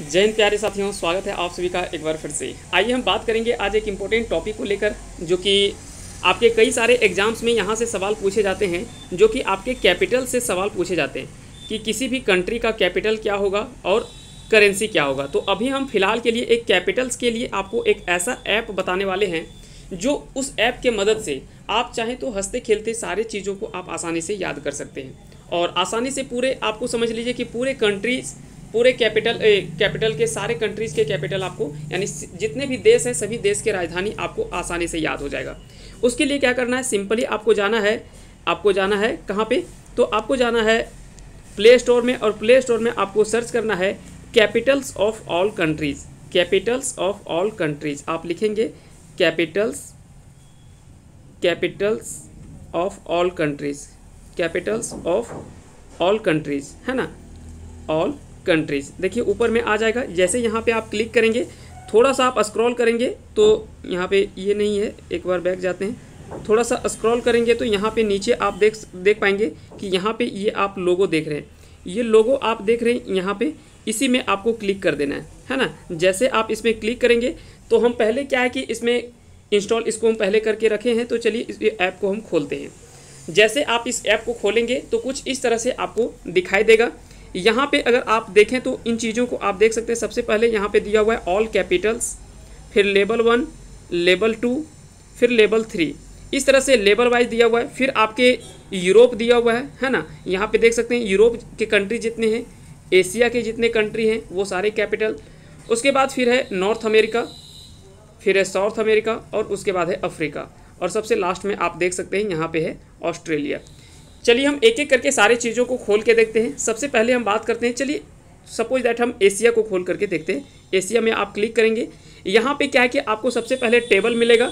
जय हिंद प्यारे साथियों, स्वागत है आप सभी का एक बार फिर से। आइए हम बात करेंगे आज एक इम्पोर्टेंट टॉपिक को लेकर, जो कि आपके कई सारे एग्जाम्स में यहाँ से सवाल पूछे जाते हैं, जो कि आपके कैपिटल से सवाल पूछे जाते हैं कि किसी भी कंट्री का कैपिटल क्या होगा और करेंसी क्या होगा। तो अभी हम फिलहाल के लिए एक कैपिटल्स के लिए आपको एक ऐसा ऐप बताने वाले हैं, जो उस ऐप के मदद से आप चाहें तो हंसते खेलते सारे चीज़ों को आप आसानी से याद कर सकते हैं और आसानी से पूरे आपको समझ लीजिए कि पूरे कैपिटल के सारे कंट्रीज़ के कैपिटल आपको, यानी जितने भी देश हैं सभी देश के राजधानी आपको आसानी से याद हो जाएगा। उसके लिए क्या करना है, सिंपली आपको जाना है कहाँ पे, तो आपको जाना है प्ले स्टोर में, और प्ले स्टोर में आपको सर्च करना है Capitals of all countries. Capitals of all countries आप लिखेंगे, Capitals of all countries, Capitals of all countries, है ना, ऑल कंट्रीज़। देखिए ऊपर में आ जाएगा। जैसे यहाँ पे आप क्लिक करेंगे, थोड़ा सा आप स्क्रॉल करेंगे तो यहाँ पे ये नहीं है, एक बार बैक जाते हैं, थोड़ा सा स्क्रॉल करेंगे तो यहाँ पे नीचे आप देख पाएंगे कि यहाँ पे ये आप लोगो देख रहे हैं, ये लोगो आप देख रहे हैं यहाँ पे, इसी में आपको क्लिक कर देना है ना। जैसे आप इसमें क्लिक करेंगे तो हम पहले क्या है कि इसमें इंस्टॉल इसको हम पहले करके रखे हैं, तो चलिए इस ऐप को हम खोलते हैं। जैसे आप इस ऐप को खोलेंगे तो कुछ इस तरह से आपको दिखाई देगा। यहाँ पे अगर आप देखें तो इन चीज़ों को आप देख सकते हैं। सबसे पहले यहाँ पे दिया हुआ है ऑल कैपिटल्स, फिर लेवल 1, लेवल 2, फिर लेवल 3, इस तरह से लेवल वाइज दिया हुआ है। फिर आपके यूरोप दिया हुआ है ना, यहाँ पे देख सकते हैं यूरोप के कंट्री जितने हैं, एशिया के जितने कंट्री हैं वो सारे कैपिटल। उसके बाद फिर है नॉर्थ अमेरिका, फिर है साउथ अमेरिका, और उसके बाद है अफ्रीका, और सबसे लास्ट में आप देख सकते हैं यहाँ पे है ऑस्ट्रेलिया। चलिए हम एक एक करके सारे चीज़ों को खोल के देखते हैं। सबसे पहले हम बात करते हैं, चलिए सपोज दैट हम एशिया को खोल करके देखते हैं। एशिया में आप क्लिक करेंगे, यहाँ पे क्या है कि आपको सबसे पहले टेबल मिलेगा।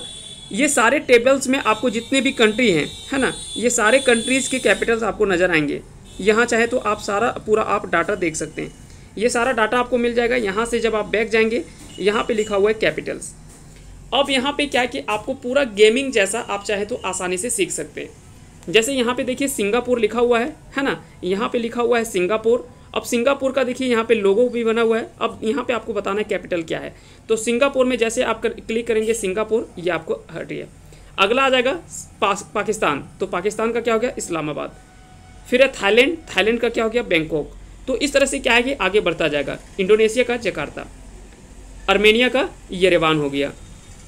ये सारे टेबल्स में आपको जितने भी कंट्री हैं, है ना, ये सारे कंट्रीज़ के कैपिटल्स आपको नज़र आएंगे। यहाँ चाहे तो आप सारा पूरा आप डाटा देख सकते हैं, ये सारा डाटा आपको मिल जाएगा। यहाँ से जब आप बैक जाएंगे, यहाँ पर लिखा हुआ है कैपिटल्स। अब यहाँ पे क्या है कि आपको पूरा गेमिंग जैसा आप चाहे तो आसानी से सीख सकते हैं। जैसे यहाँ पे देखिए सिंगापुर लिखा हुआ है ना, यहाँ पे लिखा हुआ है सिंगापुर। अब सिंगापुर का देखिए यहाँ पे लोगो भी बना हुआ है। अब यहाँ पे आपको बताना है कैपिटल क्या है, तो सिंगापुर में जैसे आप क्लिक करेंगे सिंगापुर, ये आपको हट गया। अगला आ जाएगा पाकिस्तान, तो पाकिस्तान का क्या हो गया, इस्लामाबाद। फिर है थाईलैंड, थाईलैंड का क्या हो गया, बैंकॉक। तो इस तरह से क्या है कि आगे बढ़ता जाएगा। इंडोनेशिया का जकार्ता, आर्मेनिया का येरेवान हो गया,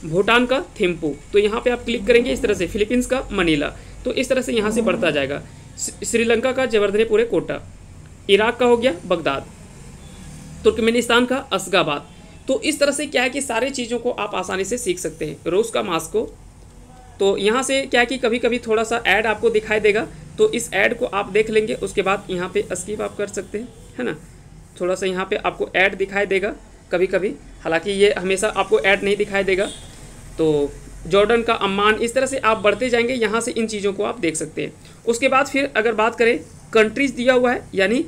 भूटान का थिम्पू, तो यहाँ पे आप क्लिक करेंगे इस तरह से। फिलीपींस का मनीला, तो इस तरह से यहाँ से बढ़ता जाएगा। श्रीलंका का जवर्धनेपुरे कोटा, इराक का हो गया बगदाद, तुर्कमेनिस्तान का अशगाबाद। तो इस तरह से क्या है कि सारी चीज़ों को आप आसानी से सीख सकते हैं। रूस का मास्को, तो यहाँ से क्या है कि कभी कभी थोड़ा सा ऐड आपको दिखाई देगा, तो इस ऐड को आप देख लेंगे। उसके बाद यहाँ पे स्किप आप कर सकते हैं, है ना। थोड़ा सा यहाँ पे आपको ऐड दिखाई देगा कभी कभी, हालांकि ये हमेशा आपको ऐड नहीं दिखाई देगा। तो जॉर्डन का अम्मान, इस तरह से आप बढ़ते जाएंगे, यहाँ से इन चीज़ों को आप देख सकते हैं। उसके बाद फिर अगर बात करें, कंट्रीज़ दिया हुआ है, यानी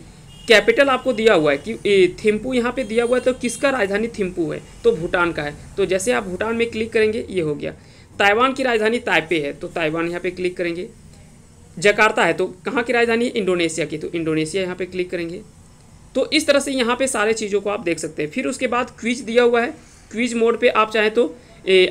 कैपिटल आपको दिया हुआ है कि थिम्पू यहाँ पे दिया हुआ है, तो किसका राजधानी थिम्पू है, तो भूटान का है। तो जैसे आप भूटान में क्लिक करेंगे, ये हो गया। ताइवान की राजधानी ताइपे है, तो ताइवान यहाँ पे क्लिक करेंगे। जकार्ता है, तो कहाँ की राजधानी है, इंडोनेशिया की, तो इंडोनेशिया यहाँ पे क्लिक करेंगे। तो इस तरह से यहाँ पे सारे चीज़ों को आप देख सकते हैं। फिर उसके बाद क्विज दिया हुआ है, क्विज मोड पे आप चाहें तो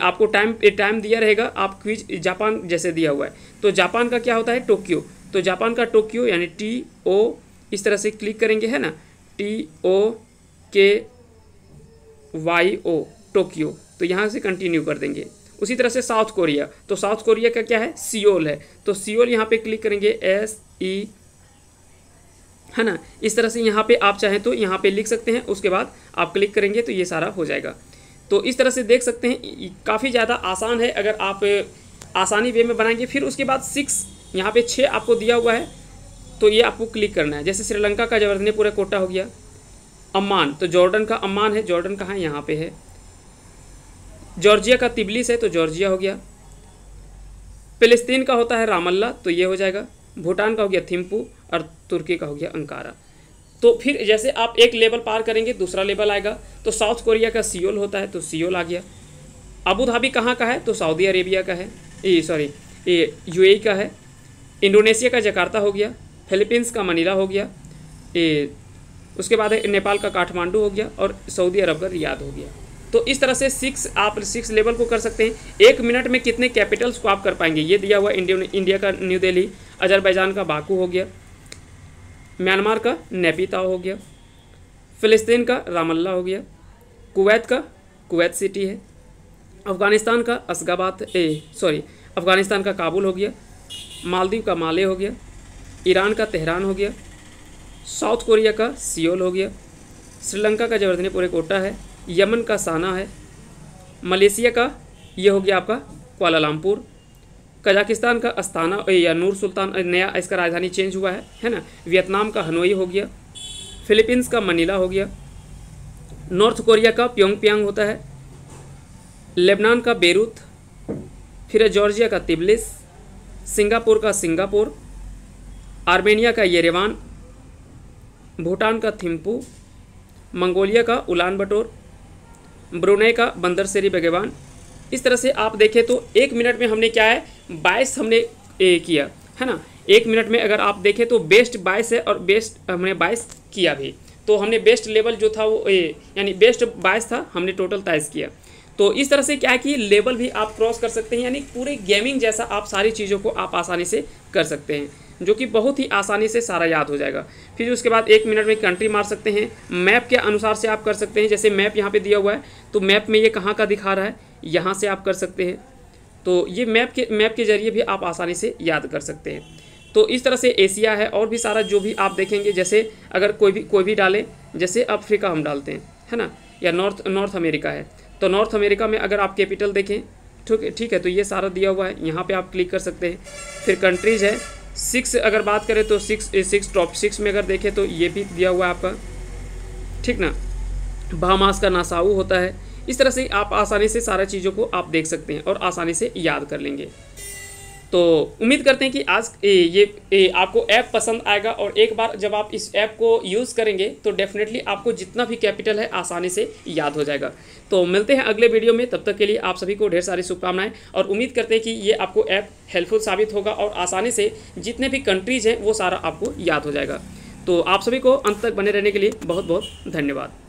आपको टाइम दिया रहेगा। आप क्विज जापान जैसे दिया हुआ है, तो जापान का क्या होता है, टोक्यो, तो जापान का टोक्यो यानी TO, इस तरह से क्लिक करेंगे, है ना, TOKYO टोक्यो, तो यहाँ से कंटिन्यू कर देंगे। उसी तरह से साउथ कोरिया, तो साउथ कोरिया का क्या है, सियोल है, तो सियोल यहाँ पे क्लिक करेंगे, SE, है ना। इस तरह से यहाँ पे आप चाहें तो यहाँ पे लिख सकते हैं। उसके बाद आप क्लिक करेंगे तो ये सारा हो जाएगा। तो इस तरह से देख सकते हैं, काफ़ी ज़्यादा आसान है अगर आप आसानी वे में बनाएंगे। फिर उसके बाद 6, यहाँ पे 6 आपको दिया हुआ है, तो ये आपको क्लिक करना है। जैसे श्रीलंका का जवर्धनेपुरे कोटा हो गया, अम्मान, तो जॉर्डन का अम्मान है, जॉर्डन कहाँ है, यहाँ पे है। जॉर्जिया का तिबलिस है, तो जॉर्जिया हो गया। फिलिस्तीन का होता है रामल्ला, तो ये हो जाएगा। भूटान का हो गया थिम्पू, और तुर्की का हो गया अंकारा। तो फिर जैसे आप एक लेवल पार करेंगे दूसरा लेवल आएगा। तो साउथ कोरिया का सियोल होता है, तो सियोल आ गया। अबू धाबी कहाँ का है, तो सऊदी अरेबिया का है, ये UAE का है। इंडोनेशिया का जकार्ता हो गया। फिलीपींस का मनीला हो गया। उसके बाद है नेपाल का काठमांडू हो गया और सऊदी अरब का रियाद हो गया। तो इस तरह से आप 6 लेवल को कर सकते हैं। 1 मिनट में कितने कैपिटल्स को आप कर पाएंगे ये दिया हुआ। इंडिया का न्यू दिल्ली, अजरबैजान का बाकू हो गया, म्यांमार का नेपिताओ हो गया, फ़िलिस्तीन का रामल्ला हो गया, कुवैत का कुवैत सिटी है, अफ़गानिस्तान का अफ़गानिस्तान का काबुल हो गया, मालदीव का माले हो गया, ईरान का तेहरान हो गया, साउथ कोरिया का सियोल हो गया, श्रीलंका का जवर्धनीपुर कोटा है, यमन का साना है, मलेशिया का ये हो गया आपका कुआलालंपुर, कजाकिस्तान का अस्ताना या नूर सुल्तान, नया इसका राजधानी चेंज हुआ है ना, वियतनाम का हनोई हो गया, फिलीपींस का मनीला हो गया, नॉर्थ कोरिया का प्योंगयांग होता है, लेबनान का बेरूत, फिर जॉर्जिया का तिब्लिस, सिंगापुर का सिंगापुर, आर्मेनिया का येरेवान, भूटान का थिम्पू, मंगोलिया का उलान बटोर, ब्रुनेई का बंदर सेरी बेगवान। इस तरह से आप देखें तो 1 मिनट में हमने क्या है 22 हमने किया है ना। 1 मिनट में अगर आप देखें तो बेस्ट 22 है और बेस्ट हमने 22 किया भी। तो हमने बेस्ट लेवल जो था वो यानी बेस्ट 22 था, हमने टोटल 23 किया। तो इस तरह से क्या है कि लेवल भी आप क्रॉस कर सकते हैं, यानी पूरे गेमिंग जैसा आप सारी चीज़ों को आप आसानी से कर सकते हैं, जो कि बहुत ही आसानी से सारा याद हो जाएगा। फिर उसके बाद 1 मिनट में कंट्री मार सकते हैं। मैप के अनुसार से आप कर सकते हैं, जैसे मैप यहाँ पे दिया हुआ है तो मैप में ये कहाँ का दिखा रहा है, यहाँ से आप कर सकते हैं। तो ये मैप के जरिए भी आप आसानी से याद कर सकते हैं। तो इस तरह से एशिया है और भी सारा जो भी आप देखेंगे, जैसे अगर कोई भी डालें, जैसे अफ्रीका हम डालते हैं है ना, या नॉर्थ अमेरिका है तो नॉर्थ अमेरिका में अगर आप कैपिटल देखें ठीक है, तो ये सारा दिया हुआ है, यहाँ पे आप क्लिक कर सकते हैं। फिर कंट्रीज़ है 6, अगर बात करें तो 6 टॉप 6 में अगर देखें तो ये भी दिया हुआ है आपका, ठीक ना। बहामास का नासाऊ होता है। इस तरह से आप आसानी से सारा चीज़ों को आप देख सकते हैं और आसानी से याद कर लेंगे। तो उम्मीद करते हैं कि आज ये आपको ऐप पसंद आएगा, और एक बार जब आप इस ऐप को यूज़ करेंगे तो डेफिनेटली आपको जितना भी कैपिटल है आसानी से याद हो जाएगा। तो मिलते हैं अगले वीडियो में, तब तक के लिए आप सभी को ढेर सारी शुभकामनाएं, और उम्मीद करते हैं कि ये आपको ऐप हेल्पफुल साबित होगा और आसानी से जितने भी कंट्रीज़ हैं वो सारा आपको याद हो जाएगा। तो आप सभी को अंत तक बने रहने के लिए बहुत बहुत धन्यवाद।